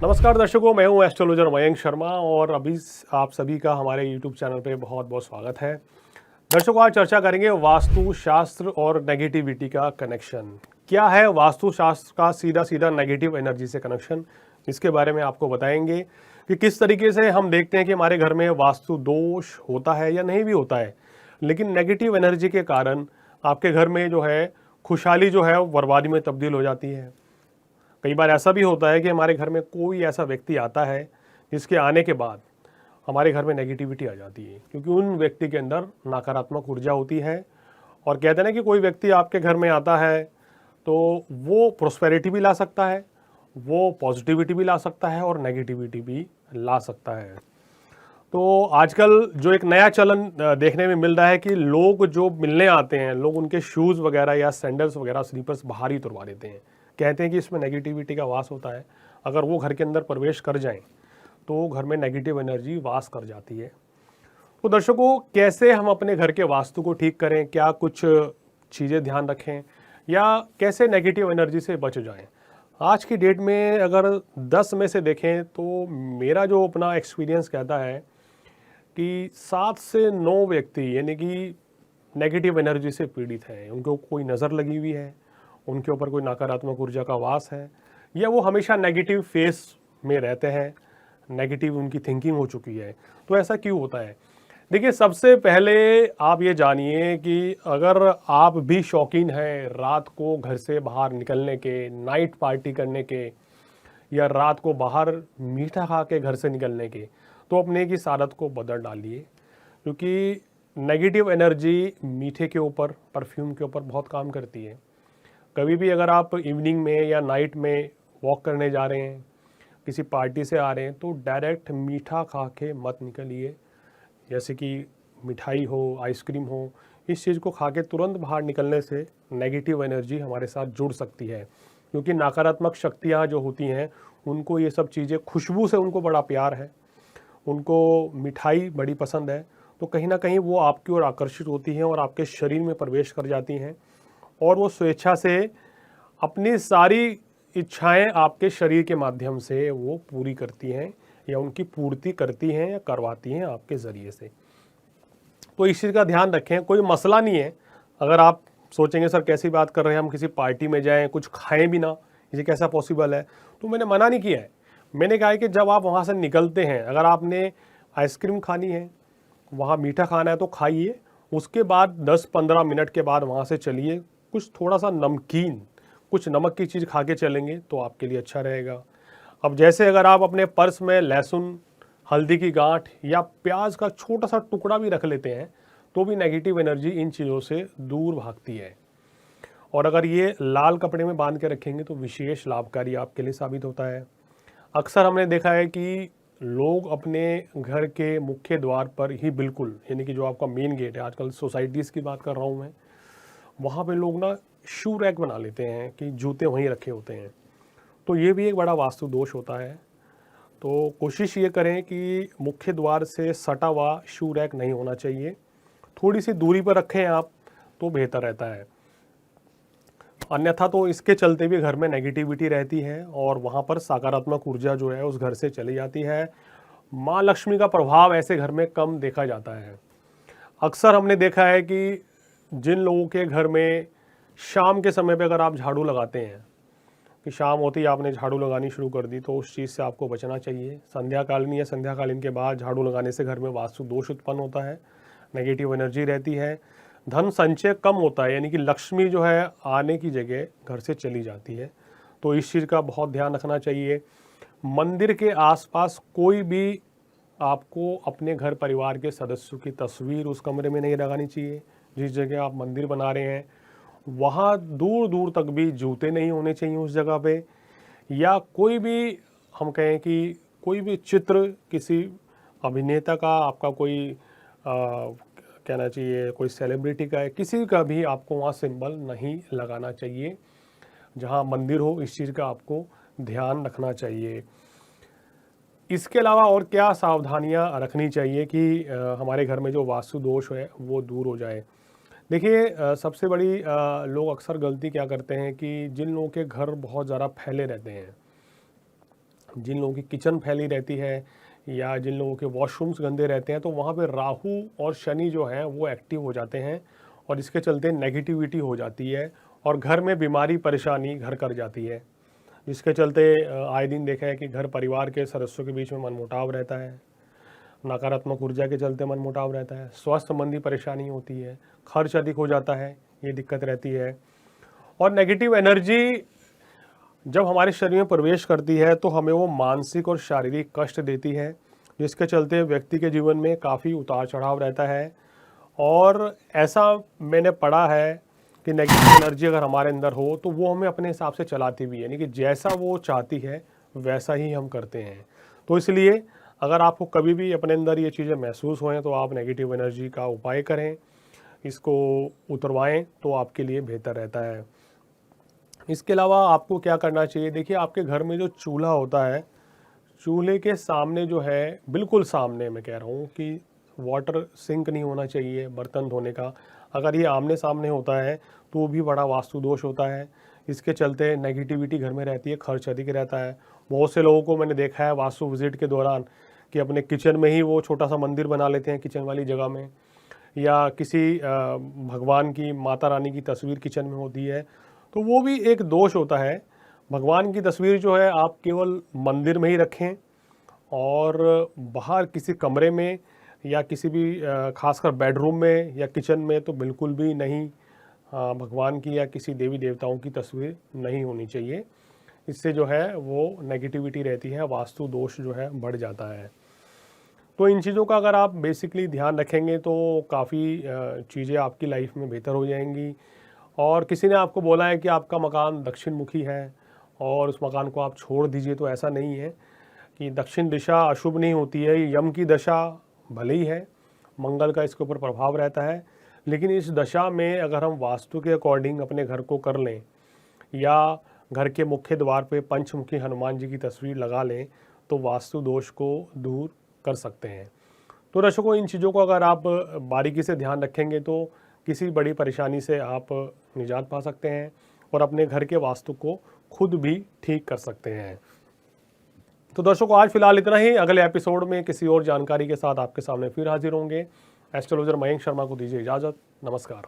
नमस्कार दर्शकों, मैं हूं एस्ट्रोलॉजर मयंक शर्मा और अभी आप सभी का हमारे YouTube चैनल पे बहुत बहुत स्वागत है। दर्शकों, आज चर्चा करेंगे वास्तु शास्त्र और नेगेटिविटी का कनेक्शन। क्या है वास्तु शास्त्र का सीधा सीधा नेगेटिव एनर्जी से कनेक्शन, इसके बारे में आपको बताएंगे कि किस तरीके से हम देखते हैं कि हमारे घर में वास्तु दोष होता है या नहीं भी होता है, लेकिन नेगेटिव एनर्जी के कारण आपके घर में जो है खुशहाली जो है वो बर्बादी में तब्दील हो जाती है। कई बार ऐसा भी होता है कि हमारे घर में कोई ऐसा व्यक्ति आता है जिसके आने के बाद हमारे घर में नेगेटिविटी आ जाती है, क्योंकि उन व्यक्ति के अंदर नकारात्मक ऊर्जा होती है। और कहते हैं ना कि कोई व्यक्ति आपके घर में आता है तो वो प्रोस्पेरिटी भी ला सकता है, वो पॉजिटिविटी भी ला सकता है और नेगेटिविटी भी ला सकता है। तो आजकल जो एक नया चलन देखने में मिल रहा है कि लोग जो मिलने आते हैं, लोग उनके शूज़ वगैरह या सैंडल्स वगैरह स्लीपर्स बाहर ही तुड़वा देते हैं। कहते हैं कि इसमें नेगेटिविटी का वास होता है, अगर वो घर के अंदर प्रवेश कर जाएं तो घर में नेगेटिव एनर्जी वास कर जाती है। तो दर्शकों, कैसे हम अपने घर के वास्तु को ठीक करें, क्या कुछ चीज़ें ध्यान रखें या कैसे नेगेटिव एनर्जी से बच जाएं। आज की डेट में अगर 10 में से देखें तो मेरा जो अपना एक्सपीरियंस कहता है कि 7 से 9 व्यक्ति यानी कि नेगेटिव एनर्जी से पीड़ित हैं। उनको कोई नज़र लगी हुई है, उनके ऊपर कोई नकारात्मक ऊर्जा का वास है, या वो हमेशा नेगेटिव फेस में रहते हैं, नेगेटिव उनकी थिंकिंग हो चुकी है। तो ऐसा क्यों होता है? देखिए, सबसे पहले आप ये जानिए कि अगर आप भी शौकीन हैं रात को घर से बाहर निकलने के, नाइट पार्टी करने के, या रात को बाहर मीठा खा के घर से निकलने के, तो अपने की आदत को बदल डालिए, क्योंकि नेगेटिव एनर्जी मीठे के ऊपर, परफ्यूम के ऊपर बहुत काम करती है। कभी भी अगर आप इवनिंग में या नाइट में वॉक करने जा रहे हैं, किसी पार्टी से आ रहे हैं, तो डायरेक्ट मीठा खा के मत निकलिए। जैसे कि मिठाई हो, आइसक्रीम हो, इस चीज़ को खा के तुरंत बाहर निकलने से नेगेटिव एनर्जी हमारे साथ जुड़ सकती है, क्योंकि नकारात्मक शक्तियाँ जो होती हैं उनको ये सब चीज़ें, खुशबू से उनको बड़ा प्यार है, उनको मिठाई बड़ी पसंद है, तो कहीं ना कहीं वो आपकी ओर आकर्षित होती हैं और आपके शरीर में प्रवेश कर जाती हैं और वो स्वेच्छा से अपनी सारी इच्छाएं आपके शरीर के माध्यम से वो पूरी करती हैं या उनकी पूर्ति करती हैं या करवाती हैं आपके ज़रिए से। तो इस चीज़ का ध्यान रखें, कोई मसला नहीं है। अगर आप सोचेंगे सर कैसी बात कर रहे हैं, हम किसी पार्टी में जाएं, कुछ खाएं भी ना, ये कैसा पॉसिबल है, तो मैंने मना नहीं किया है। मैंने कहा है कि जब आप वहाँ से निकलते हैं, अगर आपने आइसक्रीम खानी है, वहाँ मीठा खाना है तो खाइए, उसके बाद 10-15 मिनट के बाद वहाँ से चलिए, कुछ थोड़ा सा नमकीन, कुछ नमक की चीज़ खा के चलेंगे तो आपके लिए अच्छा रहेगा। अब जैसे अगर आप अपने पर्स में लहसुन, हल्दी की गांठ या प्याज का छोटा सा टुकड़ा भी रख लेते हैं तो भी नेगेटिव एनर्जी इन चीज़ों से दूर भागती है। और अगर ये लाल कपड़े में बांध के रखेंगे तो विशेष लाभकारी आपके लिए साबित होता है। अक्सर हमने देखा है कि लोग अपने घर के मुख्य द्वार पर ही, बिल्कुल यानी कि जो आपका मेन गेट है, आजकल सोसाइटीज़ की बात कर रहा हूँ मैं, वहाँ पे लोग ना शू रैक बना लेते हैं कि जूते वहीं रखे होते हैं। तो ये भी एक बड़ा वास्तु दोष होता है। तो कोशिश ये करें कि मुख्य द्वार से सटा हुआ शू रैक नहीं होना चाहिए, थोड़ी सी दूरी पर रखें आप तो बेहतर रहता है। अन्यथा तो इसके चलते भी घर में नेगेटिविटी रहती है और वहाँ पर सकारात्मक ऊर्जा जो है उस घर से चली जाती है। माँ लक्ष्मी का प्रभाव ऐसे घर में कम देखा जाता है। अक्सर हमने देखा है कि जिन लोगों के घर में शाम के समय पे अगर आप झाड़ू लगाते हैं, कि शाम होती ही आपने झाड़ू लगानी शुरू कर दी, तो उस चीज़ से आपको बचना चाहिए। संध्याकालीन या संध्याकालीन के बाद झाड़ू लगाने से घर में वास्तु दोष उत्पन्न होता है, नेगेटिव एनर्जी रहती है, धन संचय कम होता है, यानी कि लक्ष्मी जो है आने की जगह घर से चली जाती है। तो इस चीज़ का बहुत ध्यान रखना चाहिए। मंदिर के आसपास कोई भी आपको अपने घर परिवार के सदस्यों की तस्वीर उस कमरे में नहीं लगानी चाहिए। जिस जगह आप मंदिर बना रहे हैं वहाँ दूर दूर तक भी जूते नहीं होने चाहिए उस जगह पे, या कोई भी, हम कहें कि कोई भी चित्र किसी अभिनेता का, आपका कोई कहना चाहिए कोई सेलिब्रिटी का है, किसी का भी आपको वहाँ सिंबल नहीं लगाना चाहिए। जहाँ मंदिर हो इस चीज़ का आपको ध्यान रखना चाहिए। इसके अलावा और क्या सावधानियाँ रखनी चाहिए कि हमारे घर में जो वास्तु दोष है वो दूर हो जाए। देखिए, सबसे बड़ी लोग अक्सर गलती क्या करते हैं कि जिन लोगों के घर बहुत ज़्यादा फैले रहते हैं, जिन लोगों की किचन फैली रहती है या जिन लोगों के वॉशरूम्स गंदे रहते हैं, तो वहाँ पे राहु और शनि जो है वो एक्टिव हो जाते हैं और इसके चलते नेगेटिविटी हो जाती है और घर में बीमारी परेशानी घर कर जाती है, जिसके चलते आए दिन देखा है कि घर परिवार के सदस्यों के बीच में मनमुटाव रहता है, नकारात्मक ऊर्जा के चलते मनमुटाव रहता है, स्वास्थ्य संबंधी परेशानी होती है, खर्च अधिक हो जाता है, ये दिक्कत रहती है। और नेगेटिव एनर्जी जब हमारे शरीर में प्रवेश करती है तो हमें वो मानसिक और शारीरिक कष्ट देती है, जिसके चलते व्यक्ति के जीवन में काफ़ी उतार चढ़ाव रहता है। और ऐसा मैंने पढ़ा है कि नेगेटिव एनर्जी अगर हमारे अंदर हो तो वो हमें अपने हिसाब से चलाती भी है, यानी कि जैसा वो चाहती है वैसा ही हम करते हैं। तो इसलिए अगर आपको कभी भी अपने अंदर ये चीज़ें महसूस हों तो आप नेगेटिव एनर्जी का उपाय करें, इसको उतरवाएं तो आपके लिए बेहतर रहता है। इसके अलावा आपको क्या करना चाहिए, देखिए आपके घर में जो चूल्हा होता है, चूल्हे के सामने जो है, बिल्कुल सामने मैं कह रहा हूँ कि वाटर सिंक नहीं होना चाहिए बर्तन धोने का। अगर ये आमने सामने होता है तो वो भी बड़ा वास्तु दोष होता है। इसके चलते नेगेटिविटी घर में रहती है, खर्च अधिक रहता है। बहुत से लोगों को मैंने देखा है वास्तु विजिट के दौरान कि अपने किचन में ही वो छोटा सा मंदिर बना लेते हैं किचन वाली जगह में, या किसी भगवान की, माता रानी की तस्वीर किचन में होती है, तो वो भी एक दोष होता है। भगवान की तस्वीर जो है आप केवल मंदिर में ही रखें और बाहर किसी कमरे में या किसी भी खासकर बेडरूम में या किचन में तो बिल्कुल भी नहीं भगवान की या किसी देवी देवताओं की तस्वीर नहीं होनी चाहिए। इससे जो है वो नेगेटिविटी रहती है, वास्तु दोष जो है बढ़ जाता है। तो इन चीज़ों का अगर आप बेसिकली ध्यान रखेंगे तो काफ़ी चीज़ें आपकी लाइफ में बेहतर हो जाएंगी। और किसी ने आपको बोला है कि आपका मकान दक्षिण मुखी है और उस मकान को आप छोड़ दीजिए, तो ऐसा नहीं है कि दक्षिण दिशा अशुभ नहीं होती है। यम की दशा भले ही है, मंगल का इसके ऊपर प्रभाव रहता है, लेकिन इस दशा में अगर हम वास्तु के अकॉर्डिंग अपने घर को कर लें या घर के मुख्य द्वार पे पंचमुखी हनुमान जी की तस्वीर लगा लें तो वास्तु दोष को दूर कर सकते हैं। तो दर्शकों, इन चीज़ों को अगर आप बारीकी से ध्यान रखेंगे तो किसी बड़ी परेशानी से आप निजात पा सकते हैं और अपने घर के वास्तु को खुद भी ठीक कर सकते हैं। तो दर्शकों, आज फिलहाल इतना ही। अगले एपिसोड में किसी और जानकारी के साथ आपके सामने फिर हाजिर होंगे। एस्ट्रोलॉजर मयंक शर्मा को दीजिए इजाज़त। नमस्कार।